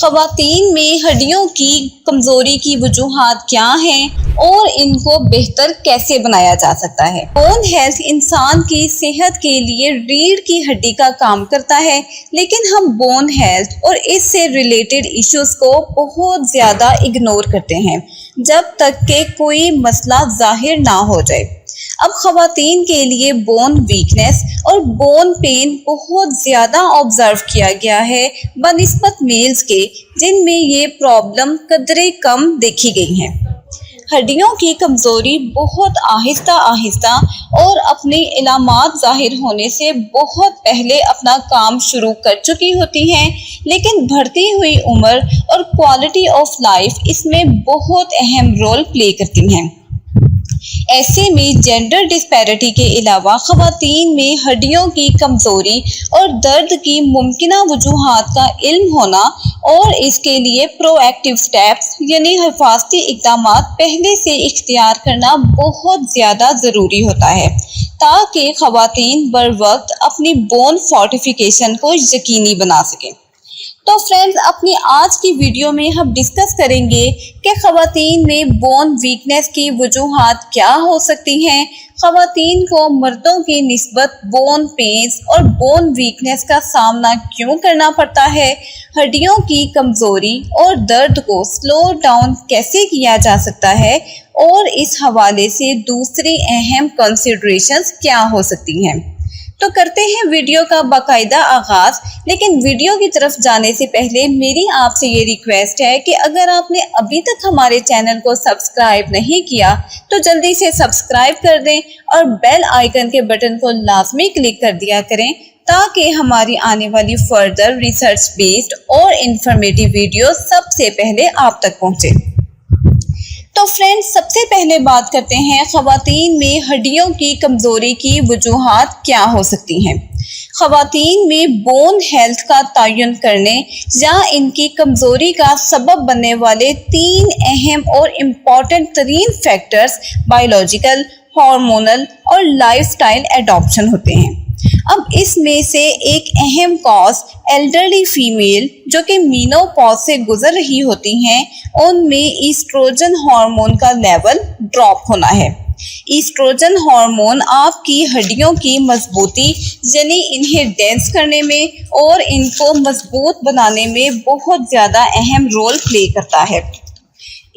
خواتین میں ہڈیوں کی کمزوری کی وجوہات کیا ہیں اور ان کو بہتر کیسے بنایا جا سکتا ہے۔ بون ہیلتھ انسان کی صحت کے لیے ریڑھ کی ہڈی کا کام کرتا ہے، لیکن ہم بون ہیلتھ اور اس سے ریلیٹڈ ایشوز کو بہت زیادہ اگنور کرتے ہیں جب تک کہ کوئی مسئلہ ظاہر نہ ہو جائے۔ اب خواتین کے لیے بون ویکنس اور بون پین بہت زیادہ آبزرو کیا گیا ہے بنسبت میلز کے، جن میں یہ پرابلم قدرے کم دیکھی گئی ہیں۔ ہڈیوں کی کمزوری بہت آہستہ آہستہ اور اپنی علامات ظاہر ہونے سے بہت پہلے اپنا کام شروع کر چکی ہوتی ہیں، لیکن بڑھتی ہوئی عمر اور کوالٹی آف لائف اس میں بہت اہم رول پلے کرتی ہیں۔ ایسے میں جینڈر ڈسپیرٹی کے علاوہ خواتین میں ہڈیوں کی کمزوری اور درد کی ممکنہ وجوہات کا علم ہونا اور اس کے لیے پرو ایکٹیو سٹیپس یعنی حفاظتی اقدامات پہلے سے اختیار کرنا بہت زیادہ ضروری ہوتا ہے، تاکہ خواتین بروقت اپنی بون فورٹیفیکیشن کو یقینی بنا سکیں۔ تو فرینڈز، اپنی آج کی ویڈیو میں ہم ڈسکس کریں گے کہ خواتین میں بون ویکنس کی وجوہات کیا ہو سکتی ہیں، خواتین کو مردوں کی نسبت بون پینز اور بون ویکنس کا سامنا کیوں کرنا پڑتا ہے، ہڈیوں کی کمزوری اور درد کو سلو ڈاؤن کیسے کیا جا سکتا ہے، اور اس حوالے سے دوسری اہم کنسیڈریشنز کیا ہو سکتی ہیں۔ تو کرتے ہیں ویڈیو کا باقاعدہ آغاز، لیکن ویڈیو کی طرف جانے سے پہلے میری آپ سے یہ ریکویسٹ ہے کہ اگر آپ نے ابھی تک ہمارے چینل کو سبسکرائب نہیں کیا تو جلدی سے سبسکرائب کر دیں اور بیل آئیکن کے بٹن کو لازمی کلک کر دیا کریں، تاکہ ہماری آنے والی فردر ریسرچ بیسڈ اور انفارمیٹیو ویڈیو سب سے پہلے آپ تک پہنچے۔ تو فرینڈز، سب سے پہلے بات کرتے ہیں خواتین میں ہڈیوں کی کمزوری کی وجوہات کیا ہو سکتی ہیں۔ خواتین میں بون ہیلتھ کا تعین کرنے یا ان کی کمزوری کا سبب بننے والے تین اہم اور امپورٹنٹ ترین فیکٹرز بایولوجیکل، ہارمونل اور لائف سٹائل ایڈاپشن ہوتے ہیں۔ اب اس میں سے ایک اہم کاز ایلڈرلی فیمیل جو کہ مینوپاز سے گزر رہی ہوتی ہیں، ان میں ایسٹروجن ہارمون کا لیول ڈراپ ہونا ہے۔ ایسٹروجن ہارمون آپ کی ہڈیوں کی مضبوطی یعنی انہیں ڈینس کرنے میں اور ان کو مضبوط بنانے میں بہت زیادہ اہم رول پلے کرتا ہے۔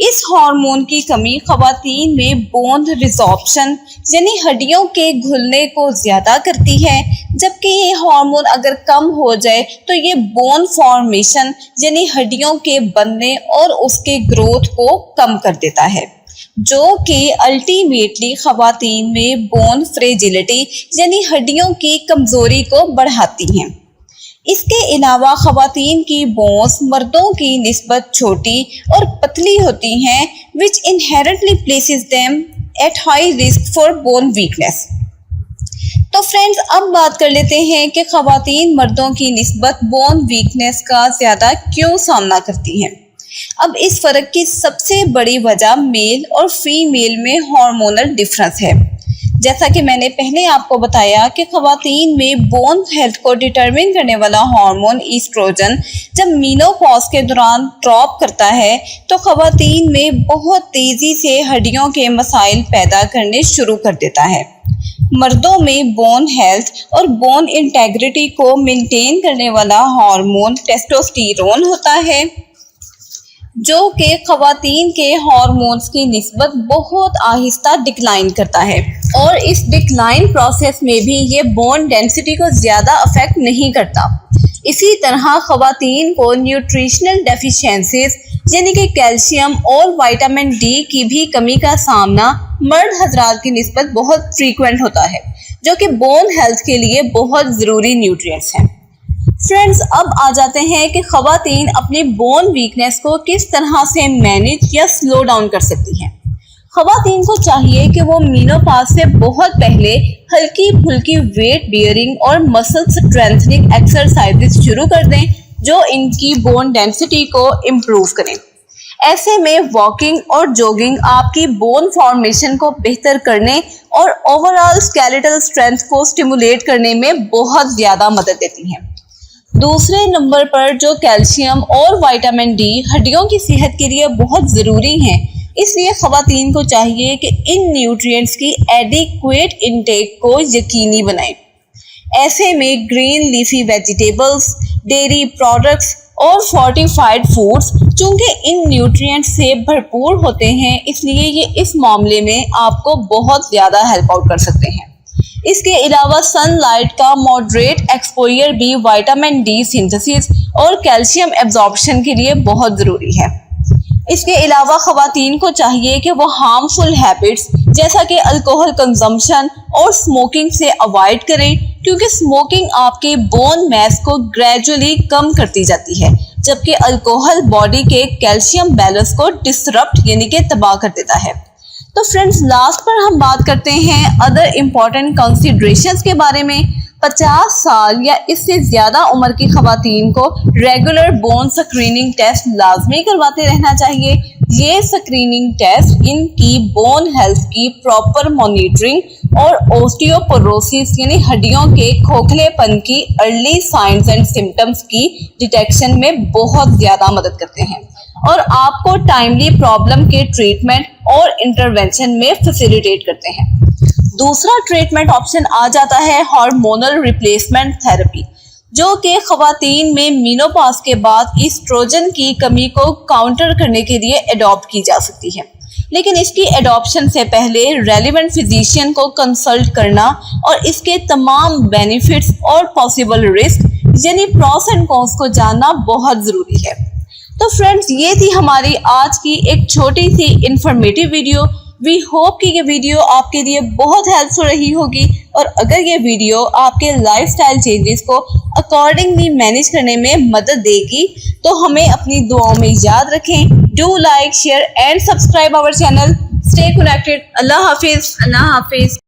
اس ہارمون کی کمی خواتین میں بون ریزارپشن یعنی ہڈیوں کے گھلنے کو زیادہ کرتی ہے، جبکہ یہ ہارمون اگر کم ہو جائے تو یہ بون فارمیشن یعنی ہڈیوں کے بننے اور اس کے گروتھ کو کم کر دیتا ہے، جو کہ الٹیمیٹلی خواتین میں بون فریجلٹی یعنی ہڈیوں کی کمزوری کو بڑھاتی ہیں۔ اس کے علاوہ خواتین کی بونز مردوں کی نسبت چھوٹی اور پتلی ہوتی ہیں which inherently places them at high risk for bone weakness۔ تو فرینڈز، اب بات کر لیتے ہیں کہ خواتین مردوں کی نسبت بون ویکنس کا زیادہ کیوں سامنا کرتی ہیں۔ اب اس فرق کی سب سے بڑی وجہ میل اور فیمیل میں ہارمونل ڈفرنس ہے۔ جیسا کہ میں نے پہلے آپ کو بتایا کہ خواتین میں بون ہیلتھ کو ڈٹرمن کرنے والا ہارمون ایسٹروجن جب مینوپاز کے دوران ڈراپ کرتا ہے تو خواتین میں بہت تیزی سے ہڈیوں کے مسائل پیدا کرنے شروع کر دیتا ہے۔ مردوں میں بون ہیلتھ اور بون انٹیگریٹی کو مینٹین کرنے والا ہارمون ٹیسٹوسٹیرون ہوتا ہے، جو کہ خواتین کے ہارمونز کی نسبت بہت آہستہ ڈکلائن کرتا ہے، اور اس ڈکلائن پروسیس میں بھی یہ بون ڈینسٹی کو زیادہ افیکٹ نہیں کرتا۔ اسی طرح خواتین کو نیوٹریشنل ڈیفیشنسیز یعنی کہ کیلشیم اور وٹامن ڈی کی بھی کمی کا سامنا مرد حضرات کی نسبت بہت فریکوینٹ ہوتا ہے، جو کہ بون ہیلتھ کے لیے بہت ضروری نیوٹریئنٹس ہیں۔ فرینڈز، اب آ جاتے ہیں کہ خواتین اپنی بون ویکنس کو کس طرح سے مینیج یا سلو ڈاؤن کر سکتی ہیں۔ خواتین کو چاہیے کہ وہ مینوپاز سے بہت پہلے ہلکی پھلکی ویٹ بیئرنگ اور مسل سٹرینتھنگ ایکسرسائزز شروع کر دیں جو ان کی بون ڈینسٹی کو امپروو کریں۔ ایسے میں واکنگ اور جوگنگ آپ کی بون فارمیشن کو بہتر کرنے اور اوور آل اسکیلیٹل اسٹرینتھ کو اسٹیمولیٹ کرنے میں بہت زیادہ مدد دیتی ہیں۔ دوسرے نمبر پر جو کیلشیم اور وٹامن ڈی ہڈیوں کی صحت کے لیے بہت ضروری ہیں، اس لیے خواتین کو چاہیے کہ ان نیوٹرینٹس کی ایڈیکویٹ انٹیک کو یقینی بنائیں۔ ایسے میں green leafy vegetables, dairy products اور فورٹیفائڈ فوڈز چونکہ ان نیوٹرینٹس سے بھرپور ہوتے ہیں، اس لیے یہ اس معاملے میں آپ کو بہت زیادہ ہیلپ آؤٹ کر سکتے ہیں۔ اس کے علاوہ سن لائٹ کا ماڈریٹ ایکسپوئر بھی وٹامن ڈی سنتھسس اور کیلشیم ایبزارپشن کے لیے بہت ضروری ہے۔ اس کے علاوہ خواتین کو چاہیے کہ وہ ہارمفل ہیبٹس جیسا کہ الکوہل کنزمپشن اور اسموکنگ سے اوائڈ کریں، کیونکہ اسموکنگ آپ کے بون میس کو گریجولی کم کرتی جاتی ہے، جبکہ الکوہل باڈی کے کیلشیم بیلنس کو ڈسرپٹ یعنی کہ تباہ کر دیتا ہے۔ تو فرینڈز، لاسٹ پر ہم بات کرتے ہیں ادر امپورٹنٹ کنسیڈریشنز کے بارے میں۔ 50 سال یا اس سے زیادہ عمر کی خواتین کو ریگولر بون سکریننگ ٹیسٹ لازمی کرواتے رہنا چاہیے۔ یہ سکریننگ ٹیسٹ ان کی بون ہیلتھ کی پراپر مانیٹرنگ اور اوسٹیوپوروسس یعنی ہڈیوں کے کھوکھلے پن کی ارلی سائنز اینڈ سمپٹمز کی ڈیٹیکشن میں بہت زیادہ مدد کرتے ہیں اور آپ کو ٹائملی پرابلم کے ٹریٹمنٹ اور انٹرونشن میں فیسیلیٹیٹ کرتے ہیں۔ دوسرا ٹریٹمنٹ آپشن آ جاتا ہے ہارمونل ریپلیسمنٹ تھراپی، جو کہ خواتین میں مینوپاز کے بعد ایسٹروجن کی کمی کو کاؤنٹر کرنے کے لیے اڈاپٹ کی جا سکتی ہے، لیکن اس کی اڈاپشن سے پہلے ریلیونٹ فزیشین کو کنسلٹ کرنا اور اس کے تمام بینیفٹس اور پاسبل رسک یعنی پروس اینڈ کونس کو جاننا بہت ضروری ہے۔ تو فرینڈز، یہ تھی ہماری آج کی ایک چھوٹی سی انفارمیٹیو ویڈیو۔ وی ہوپ کہ یہ ویڈیو آپ کے لیے بہت ہیلپ فل رہی ہوگی، اور اگر یہ ویڈیو آپ کے لائف سٹائل چینجز کو اکارڈنگلی مینیج کرنے میں مدد دے گی تو ہمیں اپنی دعاؤں میں یاد رکھیں۔ Do like, share and subscribe our channel. Stay connected. اللہ حافظ۔ اللہ حافظ۔